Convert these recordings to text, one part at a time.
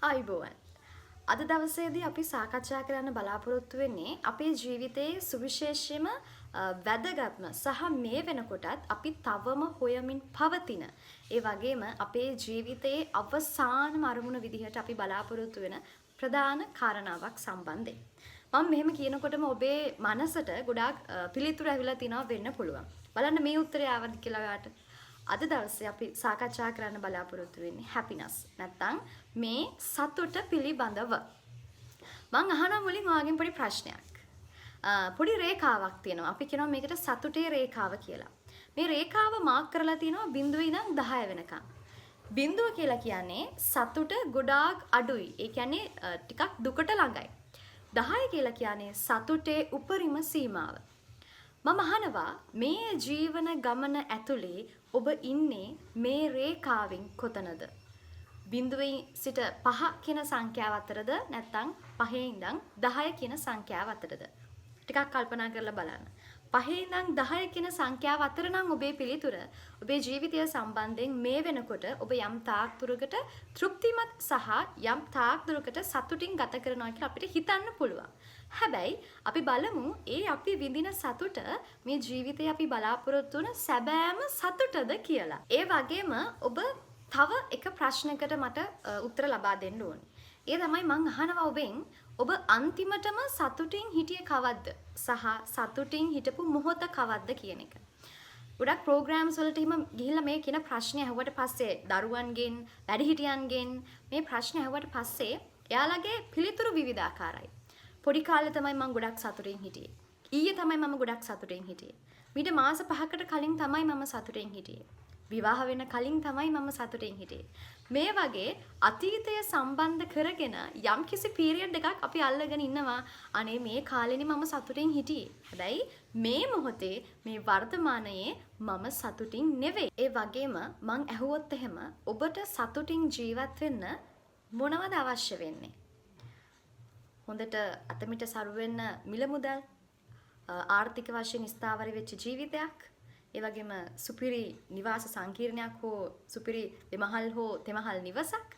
ආයුබෝවන්. අද දවසේදී අපි සාකච්ඡා කරන්න බලාපොරොත්තු වෙන්නේ අපේ ජීවිතයේ සුවිශේෂීම වැදගත්ම සහ මේ වෙනකොටත් අපි තවම හොයමින් පවතින ඒ වගේම අපේ ජීවිතයේ අවසානම අරමුණ විදිහට අපි බලාපොරොත්තු වෙන ප්‍රධාන කාරණාවක් සම්බන්ධයෙන්. මම මෙහෙම කියනකොටම ඔබේ මනසට ගොඩාක් පිළිතුරු ඇවිල්ලා තිනවා වෙන්න පුළුවන්. බලන්න මේ උත්තරය ආවද කියලා ඔයාට. අද දවසේ අපි සාකච්ඡා කරන්න බලාපොරොත්තු වෙන්නේ happiness. නැත්තම් මේ සතුට පිළිබඳව. මම අහනවා මුලින් ඔයාගෙන් පොඩි ප්‍රශ්නයක්. පොඩි රේඛාවක් තියෙනවා. අපි කියනවා මේකට සතුටේ රේඛාව කියලා. මේ රේඛාව මාක් කරලා තියෙනවා 0 ඉඳන් 10 වෙනකම්. 0 කියලා කියන්නේ සතුට ගොඩාක් අඩුයි. ඒ කියන්නේ ටිකක් දුකට ළඟයි. 10 කියලා කියන්නේ සතුටේ උපරිම සීමාව. මම අහනවා මේ ජීවන ගමන ඇතුලේ ඔබ ඉන්නේ මේ රේඛාවෙන් කොතනද? 0 සිට 5 කියන සංඛ්‍යාව අතරද නැත්නම් 5 ඉඳන් 10 කියන සංඛ්‍යාව අතරද? ටිකක් කල්පනා කරලා බලන්න. 5 ඉඳන් 10 කියන සංඛ්‍යාව අතර නම් ඔබේ පිළිතුර ඔබේ ජීවිතය සම්බන්ධයෙන් මේ වෙනකොට ඔබ යම් තාක් දුරකට තෘප්තිමත් සහ යම් තාක් දුරකට සතුටින් ගත කරනවා කියලා අපිට හිතන්න පුළුවන්. හැබැයි අපි බලමු ඒ අපි විඳින සතුට මේ ජීවිතේ අපි බලාපොරොත්තු වන සැබෑම සතුටද කියලා. ඒ වගේම ඔබ තව එක ප්‍රශ්නයකට මට උත්තර ලබා දෙන්න ඕනේ. ඒ තමයි මං අහනවා ඔබෙන් ඔබ අන්තිමටම සතුටින් හිටියේ කවද්ද සහ සතුටින් හිටපු මොහොත කවද්ද කියන එක. ගොඩක් ප්‍රෝග්‍රෑම්ස් වලට එහෙම ගිහිල්ලා මේ කියන ප්‍රශ්නේ අහුවට පස්සේ දරුවන්ගෙන් වැඩිහිටියන්ගෙන් මේ ප්‍රශ්නේ අහුවට පස්සේ එයාලගේ පිළිතුරු විවිධාකාරයි. පොඩි කාලේ තමයි මම ගොඩක් සතුටින් හිටියේ. ඊයේ තමයි මම ගොඩක් සතුටින් හිටියේ. මීට මාස 5කට කලින් තමයි මම සතුටින් හිටියේ. විවාහ වෙන කලින් තමයි මම සතුටින් හිටියේ. මේ වගේ අතීතය සම්බන්ධ කරගෙන යම්කිසි පීරියඩ් එකක් අපි අල්ලගෙන ඉන්නවා. අනේ මේ කාලෙනේ මම සතුටින් හිටියේ. හැබැයි මේ මොහොතේ මේ වර්තමානයේ මම සතුටින් නෙවෙයි. ඒ වගේම මං ඇහුවොත් එහෙම ඔබට සතුටින් ජීවත් වෙන්න මොනවද අවශ්‍ය වෙන්නේ? හොඳට අතමිට සරු වෙන්න මිල මුදල්, ආර්ථික වශයෙන් ස්ථාවර වෙච්ච ජීවිතයක්, ඒ වගේම සුපිරි නිවාස සංකීර්ණයක් හෝ සුපිරි දෙමහල් හෝ තෙමහල් නිවසක්,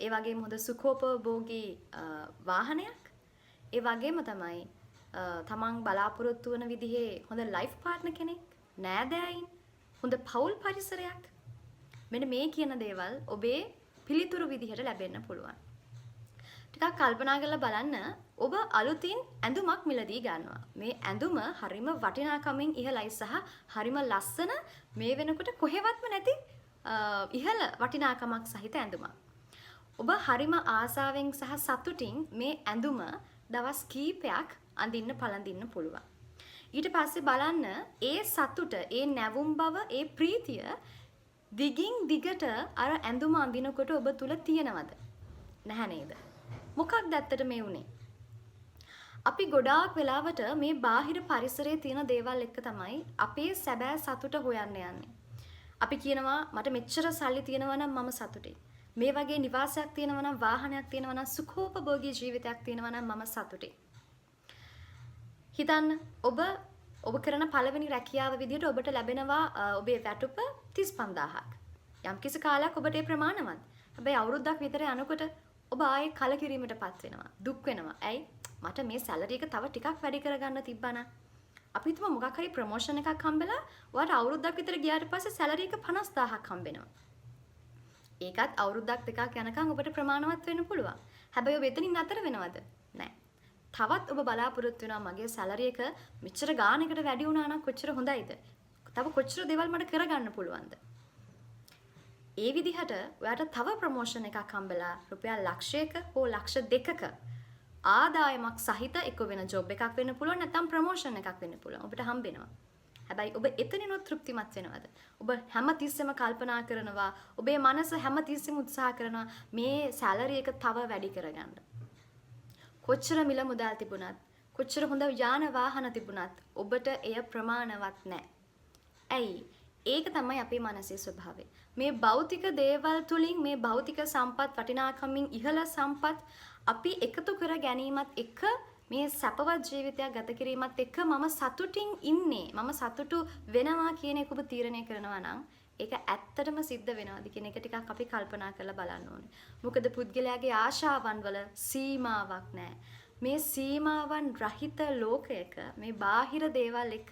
ඒ වගේම හොඳ සුඛෝපභෝගී වාහනයක්, ඒ වගේම තමයි තමන් බලාපොරොත්තු වන විදිහේ හොඳ ලයිෆ් පාර්ට්නර් කෙනෙක්, නෑදෑයින්, හොඳ පවුල් පරිසරයක්. මෙන්න මේ කියන දේවල් ඔබේ පිළිතුරු විදිහට ලැබෙන්න පුළුවන්. ටිකක් කල්පනා කරලා බලන්න ඔබ අලුතින් ඇඳුමක් මිලදී ගන්නවා. මේ ඇඳුම හරිම වටිනාකමින් ඉහළයි සහ හරිම ලස්සන මේ වෙනකොට කොහෙවත්ම නැති ඉහළ වටිනාකමක් සහිත ඇඳුමක්. ඔබ හරිම ආසාවෙන් සහ සතුටින් මේ ඇඳුම දවස් කීපයක් අඳින්න පළඳින්න පුළුවන්. ඊට පස්සේ බලන්න ඒ සතුට, ඒ නැවුම් බව, ඒ ප්‍රීතිය දිගින් දිගට අර ඇඳුම අඳිනකොට ඔබ තුල තියෙනවද? නැහැ නේද? මොකක්ද ඇත්තට මේ උනේ? අපි ගොඩාක් වෙලාවට මේ බාහිර පරිසරයේ තියෙන දේවල් එක්ක තමයි අපේ සැබෑ සතුට හොයන්න යන්නේ. අපි කියනවා මට මෙච්චර සල්ලි තියෙනවා නම් මම සතුටුයි. මේ වගේ නිවාසයක් තියෙනවා නම්, වාහනයක් තියෙනවා නම්, සුඛෝපභෝගී ජීවිතයක් තියෙනවා නම් මම සතුටුයි. හිතන්න ඔබ කරන පළවෙනි රැකියාව විදිහට ඔබට ලැබෙනවා ඔබේ වැටුප 35000ක්. යම්කිසි කාලයක් ඔබට ඒ ප්‍රමාණවත්. හැබැයි අවුරුද්දක් විතර යනකොට ඔබ ආයේ කලකිරීමටපත් වෙනවා, දුක් වෙනවා. ඇයි? මට මේ සැලරි එක තව ටිකක් වැඩි කරගන්න තිබ්බනම්. අපි හිතමු මොකක් හරි ප්‍රොමෝෂන් එකක් හම්බෙලා ඔයාට අවුරුද්දක් විතර ගියාට පස්සේ සැලරි එක 50000ක් හම්බෙනවා. ඒකත් අවුරුද්දක් දෙකක් යනකම් ඔබට ප්‍රමාණවත් වෙන්න පුළුවන්. හැබැයි ඔබ එතනින් නතර වෙනවද? නැහැ. තවත් ඔබ බලාපොරොත්තු වෙනවා මගේ සැලරි එක මෙච්චර ගාණකට වැඩි වුණා නම් කොච්චර හොඳයිද? තව කොච්චර දේවල් මට කරගන්න පුළුවන්ද? ඒ විදිහට ඔයාට තව ප්‍රොමෝෂන් එකක් හම්බෙලා රුපියල් ලක්ෂයක හෝ ලක්ෂ දෙකක ආදායමක් සහිත එක වෙන ජොබ් එකක් වෙන්න පුළුවන්, නැත්නම් ප්‍රොමෝෂන් එකක් වෙන්න පුළුවන්. ඔබට හම්බෙනවා. හැබැයි ඔබ එතනිනුත් තෘප්තිමත් වෙනවද? ඔබ හැමතිස්සෙම කල්පනා කරනවා, ඔබේ මනස හැමතිස්සෙම උත්සාහ කරනවා මේ සැලරි එක තව වැඩි කරගන්න. කොච්චර මිල මුදල් තිබුණත්, කොච්චර හොඳ යාන වාහන තිබුණත් ඔබට එය ප්‍රමාණවත් නැහැ. ඇයි? ඒක තමයි අපේ මනසේ ස්වභාවය. මේ භෞතික දේවල් තුලින්, මේ භෞතික සම්පත්, වටිනාකමින් ඉහළ සම්පත් අපි එකතු කර ගැනීමත් එක්ක මේ සැපවත් ජීවිතයක් ගත කිරීමත් එක්ක මම සතුටින් ඉන්නේ, මම සතුටු වෙනවා කියන එක ඔබ තීරණය කරනවා නම් ඒක ඇත්තටම සිද්ධ වෙනවද කියන එක ටිකක් අපි කල්පනා කරලා බලන්න ඕනේ. මොකද පුද්ගලයාගේ ආශාවන් වල සීමාවක් නැහැ. මේ සීමාවන් රහිත ලෝකයක මේ බාහිර දේවල් එක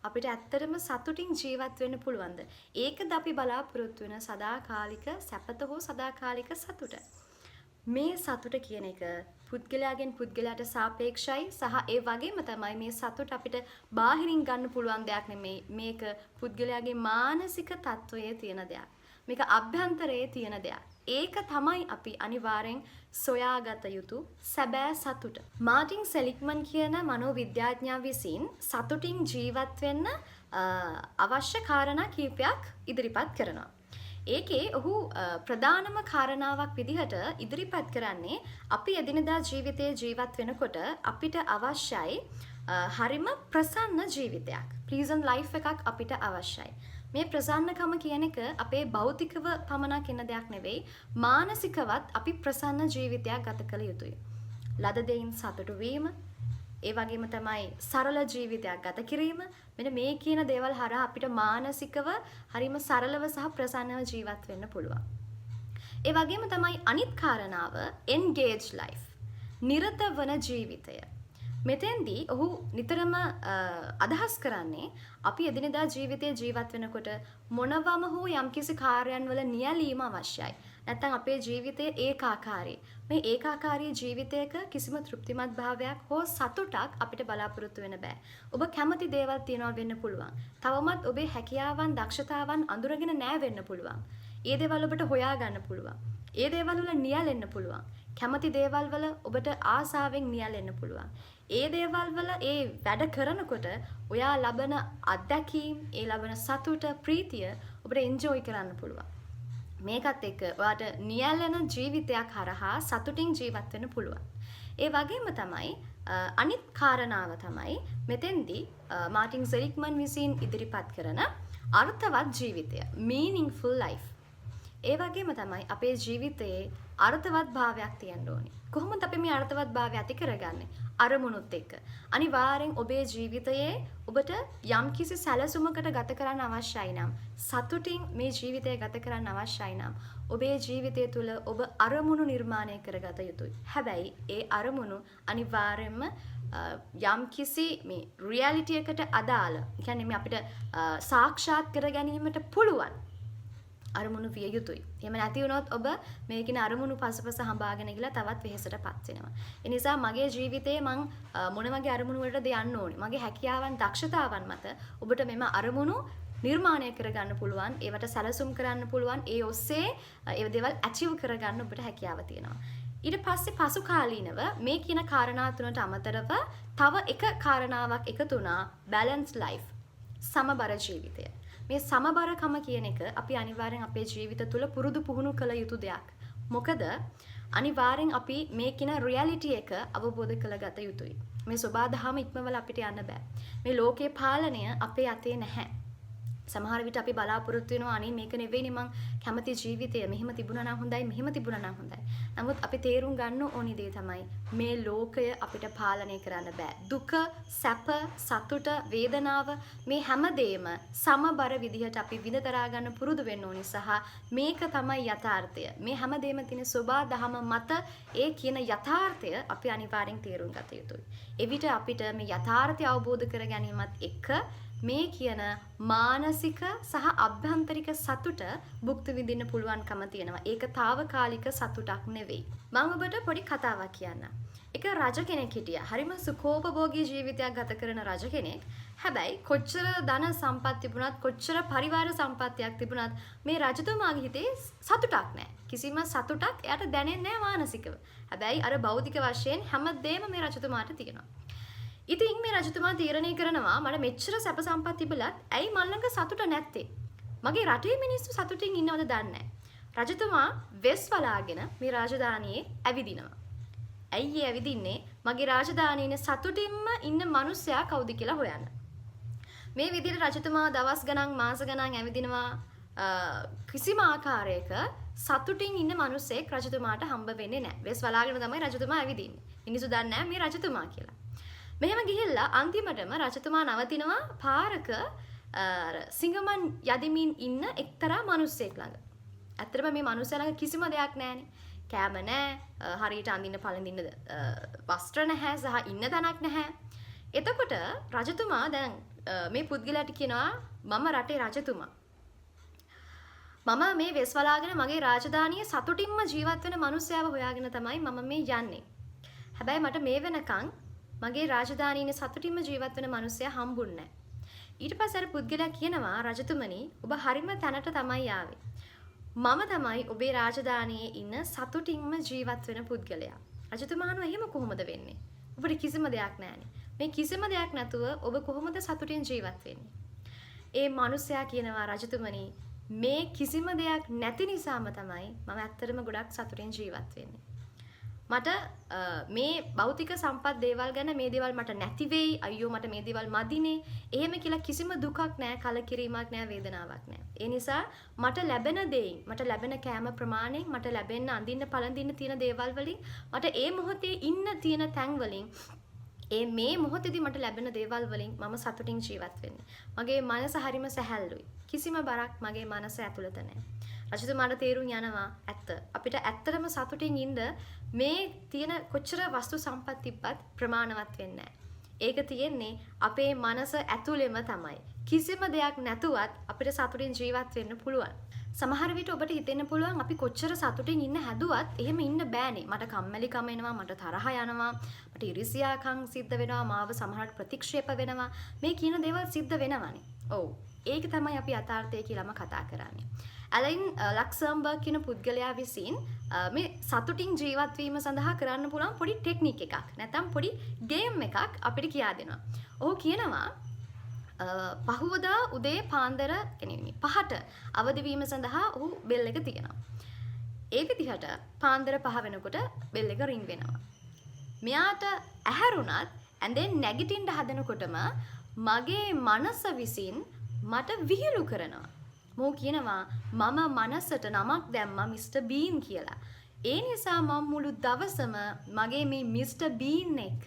අපිට ඇත්තටම සතුටින් ජීවත් වෙන්න පුළුවන්ද? ඒකද අපි බලාපොරොත්තු වෙන සදාකාලික සැපත හෝ සදාකාලික සතුට. මේ සතුට කියන එක පුද්ගලයාගෙන් පුද්ගලයාට සාපේක්ෂයි සහ ඒ වගේම තමයි මේ සතුට අපිට බාහිරින් ගන්න පුළුවන් දෙයක් නෙමෙයි. මේක පුද්ගලයාගේ මානසික තත්වයේ තියෙන දෙයක්. මේක අභ්‍යන්තරයේ තියෙන දෙයක්. ඒක තමයි අපි අනිවාර්යෙන් සොයාගත යුතු සැබෑ සතුට. මාටින් සෙලිග්මන් කියන මනෝවිද්‍යාඥයා විසින් සතුටින් ජීවත් වෙන්න අවශ්‍ය කාරණා කීපයක් ඉදිරිපත් කරනවා. ඒකේ ඔහු ප්‍රධානම කාරණාවක් විදිහට ඉදිරිපත් කරන්නේ අපි එදිනදා ජීවිතයේ ජීවත් වෙනකොට අපිට අවශ්‍යයි හරිම ප්‍රසන්න ජීවිතයක්. ප්ලීසන්ට් ලයිෆ් එකක් අපිට අවශ්‍යයි. මේ ප්‍රසන්නකම කියන එක අපේ භෞතිකව පමණක් එන දෙයක් නෙවෙයි, මානසිකවත් අපි ප්‍රසන්න ජීවිතයක් ගත කළ යුතුයි. ලද දෙයින් සතුටු වීම, ඒ වගේම තමයි සරල ජීවිතයක් ගත කිරීම. මෙන්න මේ කියන දේවල් හරහා අපිට මානසිකව හරිම සරලව සහ ප්‍රසන්නව ජීවත් වෙන්න පුළුවන්. ඒ වගේම තමයි අනිත් කාරණාව engage life. නිරත වන ජීවිතය. මෙතෙන්දී ඔහු නිතරම අදහස් කරන්නේ අපි එදිනෙදා ජීවිතයේ ජීවත් වෙනකොට මොනවම හෝ යම්කිසි කාර්යයන් වල නියැලීම අවශ්‍යයි. නැත්නම් අපේ ජීවිතයේ ඒකාකාරී. මේ ඒකාකාරී ජීවිතයක කිසිම තෘප්තිමත් භාවයක් හෝ සතුටක් අපිට බලාපොරොත්තු වෙන්න බෑ. ඔබ කැමති දේවල් තියනවා වෙන්න පුළුවන්. තවමත් ඔබේ හැකියාවන්, දක්ෂතාවන් අඳුරගෙන නැහැ වෙන්න පුළුවන්. ඒ දේවල් ඔබට හොයා ගන්න පුළුවන්. ඒ දේවල් වල නියැලෙන්න පුළුවන්. කැමති දේවල් වල ඔබට ආසාවෙන් නියැලෙන්න පුළුවන්. ඒ දේවල් වල ඒ වැඩ කරනකොට ඔයා ලබන අත්දැකීම්, ඒ ලබන සතුට, ප්‍රීතිය ඔබට එන්ජොයි කරන්න පුළුවන්. මේකත් එක්ක ඔයාට නියැලෙන ජීවිතයක් හරහා සතුටින් ජීවත් වෙන්න පුළුවන්. ඒ වගේම තමයි අනිත් කාරණාව තමයි මෙතෙන්දී මාටින් සෙලිග්මන් විසින් ඉදිරිපත් කරන අර්ථවත් ජීවිතය, meaningful life. ඒ වගේම තමයි අපේ ජීවිතයේ අර්ථවත් භාවයක් තියෙන්න ඕනේ. කොහොමද අපි මේ අර්ථවත් භාවය ඇති කරගන්නේ? අරමුණුත් එක්ක. අනිවාර්යෙන් ඔබේ ජීවිතයේ ඔබට යම්කිසි සැලසුමකට ගත කරන්න අවශ්‍යයි නම්, සතුටින් මේ ජීවිතය ගත කරන්න අවශ්‍යයි නම්, ඔබේ ජීවිතය තුළ ඔබ අරමුණු නිර්මාණය කරගත යුතුයි. හැබැයි ඒ අරමුණු අනිවාර්යෙන්ම යම්කිසි මේ රියැලිටි එකට අදාළ, කියන්නේ මේ අපිට සාක්ෂාත් කර ගැනීමට පුළුවන් අරමුණු විය යුතුයි. එහෙම නැති වුණොත් ඔබ මේකින අරමුණු පසුපස හඹාගෙන ගිහලා තවත් වෙහෙසටපත් වෙනවා. ඒ නිසා මගේ ජීවිතේ මං මොන වගේ අරමුණු වලටද යන්න ඕනේ? මගේ හැකියාවන්, දක්ෂතාවන් මත ඔබට මෙම අරමුණු නිර්මාණය කරගන්න පුළුවන්. ඒවට සැලසුම් කරන්න පුළුවන්. ඒ ඔස්සේ ඒ දේවල් ඇචීව් කරගන්න ඔබට හැකියාව තියෙනවා. ඊට පස්සේ පසු කාලීනව මේ කියන කාරණා තුනට අමතරව තව එක කාරණාවක් එකතු වුණා, බැලන්ස් ලයිෆ්. සමබර ජීවිතය. මේ සමබරකම කියන එක අපි අනිවාර්යෙන් අපේ ජීවිත තුළ පුරුදු පුහුණු කළ යුතු දෙයක්. මොකද අනිවාර්යෙන් අපි මේ කියන රියැලිටි එක අවබෝධ කරගත යුතුයි. මේ සබාධම ඉක්මවල අපිට යන්න බෑ. මේ ලෝකේ පාලනය අපේ අතේ නැහැ. සමහර විට අපි බලාපොරොත්තු වෙනවා අනේ මේක නෙවෙයිනේ මං කැමති ජීවිතය, මෙහෙම තිබුණා නම් හොඳයි, මෙහෙම තිබුණා නම් හොඳයි. නමුත් අපි තේරුම් ගන්න ඕනි දේ තමයි මේ ලෝකය අපිට පාලනය කරන්න බෑ. දුක, සැප, සතුට, වේදනාව මේ හැමදේම සමබර විදිහට අපි විඳතරා ගන්න පුරුදු වෙන්න ඕනි සහ මේක තමයි යථාර්ථය. මේ හැමදේම තියෙන සෝබා දහම මත ඒ කියන යථාර්ථය අපි අනිවාර්යෙන් තේරුම් ගත යුතුයි. එවිට අපිට මේ යථාර්ථය අවබෝධ කර ගැනීමත් එක්ක මේ කියන මානසික සහ අභ්‍යන්තරික සතුට භුක්ති විඳින්න පුළුවන්කම තියෙනවා. ඒක తాවකාලික සතුටක් නෙවෙයි. මම ඔබට පොඩි කතාවක් කියන්නම්. එක රජ කෙනෙක් හිටියා. හරිම සුඛෝපභෝගී ජීවිතයක් ගත කරන රජ කෙනෙක්. හැබැයි කොච්චර ධන සම්පත් තිබුණත්, කොච්චර පරිවාර සම්පත්තියක් තිබුණත් මේ රජතුමාගේ හිතේ සතුටක් නැහැ. කිසිම සතුටක් එයාට දැනෙන්නේ නැහැ මානසිකව. හැබැයි අර භෞතික වශයෙන් හැමදේම මේ රජතුමාට තියෙනවා. ඉතින් මේ රජතුමා තීරණය කරනවා මට මෙච්චර සැප සම්පත් තිබලත් ඇයි මල් ළඟ සතුට නැත්තේ? මගේ රටේ මිනිස්සු සතුටින් ඉන්නවද දන්නේ නැහැ. රජතුමා වෙස් වලාගෙන මේ රාජධානියේ ඇවිදිනවා. ඇයි ඇවිදින්නේ? මගේ රාජධානියේ සතුටින්ම ඉන්න මිනිස්සයා කවුද කියලා හොයන්න. මේ විදිහට රජතුමා දවස් ගණන්, මාස ගණන් ඇවිදිනවා. කිසිම ආකාරයක සතුටින් ඉන්න මිනිස්සෙක් රජතුමාට හම්බ වෙන්නේ නැහැ. වෙස් වලාගෙන තමයි රජතුමා ඇවිදින්නේ. මිනිස්සු දන්නේ නැහැ මේ රජතුමා කියලා. මෙහෙම ගිහිල්ලා අන්තිමටම රජතුමා නවතිනවා පාරක සිංගමන් යදිමින් ඉන්න එක්තරා මිනිස්සෙක් ළඟ. ඇත්තටම මේ මිනිස්සයා ළඟ කිසිම දෙයක් නැහැනේ. කෑම නැහැ, හරියට අඳින්න පළඳින්න වස්ත්‍ර නැහැ, සහ ඉන්න තැනක් නැහැ. එතකොට රජතුමා දැන් මේ පුද්ගලයාට කියනවා මම රටේ රජතුමා. මම මේ වෙස් වලාගෙන මගේ රාජධානියේ සතුටින්ම ජීවත් වෙන මිනිස්සයාව හොයාගෙන තමයි මම මේ යන්නේ. හැබැයි මට මේ වෙනකන් මගේ රාජධානියේ සතුටින්ම ජීවත් වෙන මිනිස්සයා හම්බුන්නේ නැහැ. ඊට පස්සේ අර පුද්ගලයා කියනවා රජතුමනි ඔබ හරිම තැනට තමයි ආවේ. මම තමයි ඔබේ රාජධානියේ ඉන්න සතුටින්ම ජීවත් වෙන පුද්ගලයා. රජතුමා අහනවා එහෙම කොහොමද වෙන්නේ? ඔබට කිසිම දෙයක් නැහැනේ. මේ කිසිම දෙයක් නැතුව ඔබ කොහොමද සතුටින් ජීවත් වෙන්නේ? ඒ මිනිසයා කියනවා රජතුමනි මේ කිසිම දෙයක් නැති නිසාම තමයි මම ඇත්තටම ගොඩක් සතුටින් ජීවත් වෙන්නේ. මට මේ භෞතික සම්පත් දේවල් ගැන මේ දේවල් මට නැති වෙයි අයියෝ මට මේ දේවල් මදිනේ එහෙම කියලා කිසිම දුකක් නැහැ කලකිරීමක් නැහැ වේදනාවක් නැහැ. ඒ නිසා මට ලැබෙන දේයින් මට ලැබෙන කෑම ප්‍රමාණයෙන් මට ලැබෙන අඳින්න පළඳින්න තියෙන දේවල් වලින් මට ඒ මොහොතේ ඉන්න තියෙන තැන් වලින් මේ මොහොතේදී මට ලැබෙන දේවල් වලින් මම සතුටින් ජීවත් වෙන්නේ. මගේ මනස හරිම සැහැල්ලුයි. කිසිම බරක් මගේ මනස ඇතුළත නැහැ. රජතුමාට තේරුම් යනවා ඇත්ත. අපිට ඇත්තටම සතුටින් ඉන්න මේ තියෙන කොච්චර වස්තු සම්පත් තිබ්බත් ප්‍රමාණවත් වෙන්නේ නැහැ. ඒක තියෙන්නේ අපේ මනස ඇතුළෙම තමයි. කිසිම දෙයක් නැතුවත් අපිට සතුටින් ජීවත් වෙන්න පුළුවන්. සමහර විට ඔබට හිතෙන්න පුළුවන් අපි කොච්චර සතුටින් ඉන්න හැදුවත් එහෙම ඉන්න බෑනේ. මට කම්මැලිකම එනවා, මට තරහ යනවා, මට ඉරිසියාකම් සිද්ධ වෙනවා, මාව සමහරට ප්‍රතික්ෂේප වෙනවා. මේ කියන දේවල් සිද්ධ වෙනවානේ. ඔව්. ඒක තමයි අපි යථාර්ථය කියලාම කතා කරන්නේ. ඇලයින් ලක්සම්බර්ග් කියන පුද්ගලයා විසින් මේ සතුටින් ජීවත් වීම සඳහා කරන්න පුළුවන් පොඩි ටෙක්නික් එකක් නැත්නම් පොඩි ගේම් එකක් අපිට කියා දෙනවා. ඔහු කියනවා පහුවදා උදේ පාන්දර කියන්නේ 5ට අවදි වීම සඳහා ඔහු බෙල් එක තියනවා. ඒ විදිහට පාන්දර 5 වෙනකොට බෙල් එක රින් වෙනවා. මෙයාට ඇහැරුණත් ඇඳෙන් නැගිටින්න හදනකොටම මගේ මනස විසින් මට විහිළු කරනවා. මෝ කියනවා මම මනසට නමක් දැම්මා මිස්ටර් බීන් කියලා. ඒ නිසා මම මුළු දවසම මගේ මේ මිස්ටර් බීන් එක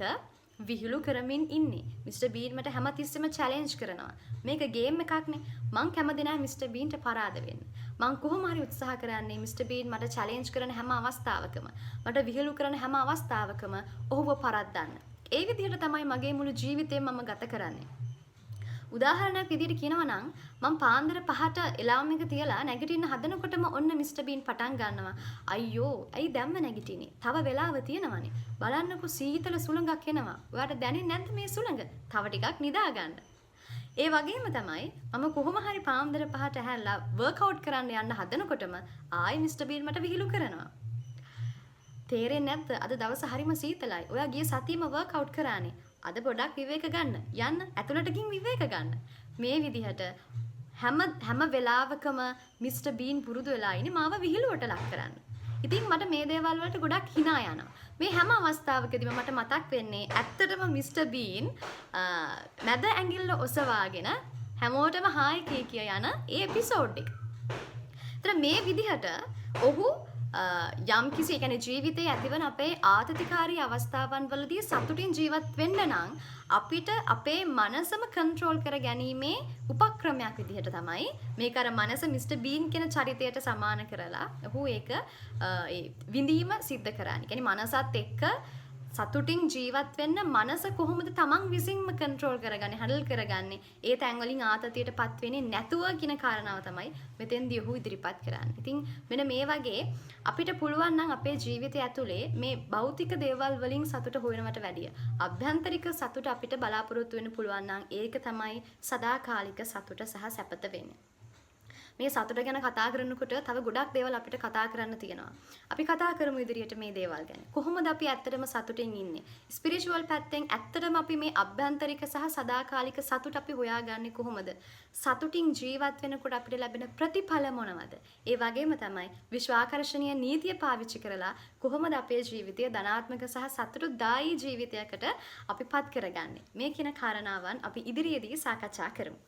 විහිළු කරමින් ඉන්නේ. මිස්ටර් බීන් මට හැමතිස්සෙම චැලෙන්ජ් කරනවා. මේක ගේම් එකක්නේ. මං කැමති නැහැ මිස්ටර් බීන්ට පරාද වෙන්න. මං කොහොම හරි උත්සාහ කරන්නේ මිස්ටර් බීන් මට චැලෙන්ජ් කරන හැම අවස්ථාවකම මට විහිළු කරන හැම අවස්ථාවකම ඔහුව පරද්දන්න. ඒ විදිහට තමයි මගේ මුළු ජීවිතේම මම ගත කරන්නේ. උදාහරණයක් විදිහට කියනවා නම් මම පාන්දර 5ට එලාම් එක තියලා නැගිටින්න හදනකොටම ඔන්න මිස්ටර් බීන් පටන් ගන්නවා. අයියෝ, ඇයි දැම්ම නැගිටින්නේ? තව වෙලාව තියෙනවනේ. බලන්නකෝ සීතල සුළඟක් එනවා. ඔයාලට දැනෙන්නේ නැද්ද මේ සුළඟ? තව ටිකක් නිදා ගන්න. ඒ වගේම තමයි මම කොහොම හරි පාන්දර 5ට ඇහැරලා වර්ක්අවුට් කරන්න යන්න හදනකොටම ආයි මිස්ටර් බීන් මට විහිළු කරනවා. තේරෙන්නේ නැද්ද? අද දවස හරිම සීතලයි. ඔයා ගිය සතියේම වර්ක්අවුට් කරානේ. අද පොඩක් විවේක ගන්න. යන්න ඇතුළටකින් විවේක ගන්න. මේ විදිහට හැම වෙලාවකම මිස්ටර් බීන් පුරුදු වෙලා ඉන්නේ මාව විහිළුවට ලක් කරන්න. ඉතින් මට මේ දේවල් වලට ගොඩක් hina යනවා. මේ හැම අවස්ථාවකදීම මට මතක් වෙන්නේ ඇත්තටම මිස්ටර් බීන් මැද ඇඟිල්ල ඔසවාගෙන හැමෝටම හායි කිය යන ඒ එපිසෝඩ් එක. ඒතර මේ විදිහට ඔහු යම් කිසි කියන්නේ ජීවිතයේ ඇතිවන අපේ ආතතිකාරී අවස්ථාවන් වලදී සතුටින් ජීවත් වෙන්න නම් අපිට අපේ මනසම කන්ට්‍රෝල් කර ගැනීමේ උපක්‍රමයක් විදිහට තමයි මේක අර මනස මිස්ටර් බීන් කියන චරිතයට සමාන කරලා ඔහු ඒක විඳීම සිද්ධ කරන්නේ. කියන්නේ මනසත් එක්ක සතුටින් ජීවත් වෙන්න මනස කොහොමද තමන් විසින්ම කන්ට්‍රෝල් කරගන්නේ, හැන්ඩල් කරගන්නේ, ඒ තැන් වලින් ආතතියටපත් වෙන්නේ නැතුව කියන කාරණාව තමයි මෙතෙන්දී ඔහු ඉදිරිපත් කරන්නේ. ඉතින් මෙන්න මේ වගේ අපිට පුළුවන් නම් අපේ ජීවිතය ඇතුලේ මේ භෞතික දේවල් වලින් සතුට හොයනවට වැඩිය අභ්‍යන්තරික සතුට අපිට බලාපොරොත්තු වෙන්න පුළුවන් නම් ඒක තමයි සදාකාලික සතුට සහ සැපත වෙන්නේ. මේ සතුට ගැන කතා කරනකොට තව ගොඩක් දේවල් අපිට කතා කරන්න තියෙනවා. අපි කතා කරමු ඉදිරියට මේ දේවල් ගැන. කොහොමද අපි ඇත්තටම සතුටින් ඉන්නේ? ස්පිරිචුවල් පැත්තෙන් ඇත්තටම අපි මේ අභ්‍යන්තරික සහ සදාකාලික සතුට අපි හොයාගන්නේ කොහොමද? සතුටින් ජීවත් වෙනකොට අපිට ලැබෙන ප්‍රතිඵල මොනවද? ඒ වගේම තමයි විශ්වාකර්ෂණීය නීතිය පාවිච්චි කරලා කොහොමද අපේ ජීවිතය ධනාත්මක සහ සතුටුදායී ජීවිතයකට අපි පත් කරගන්නේ? මේ කියන කාරණාවන් අපි ඉදිරියේදී සාකච්ඡා කරමු.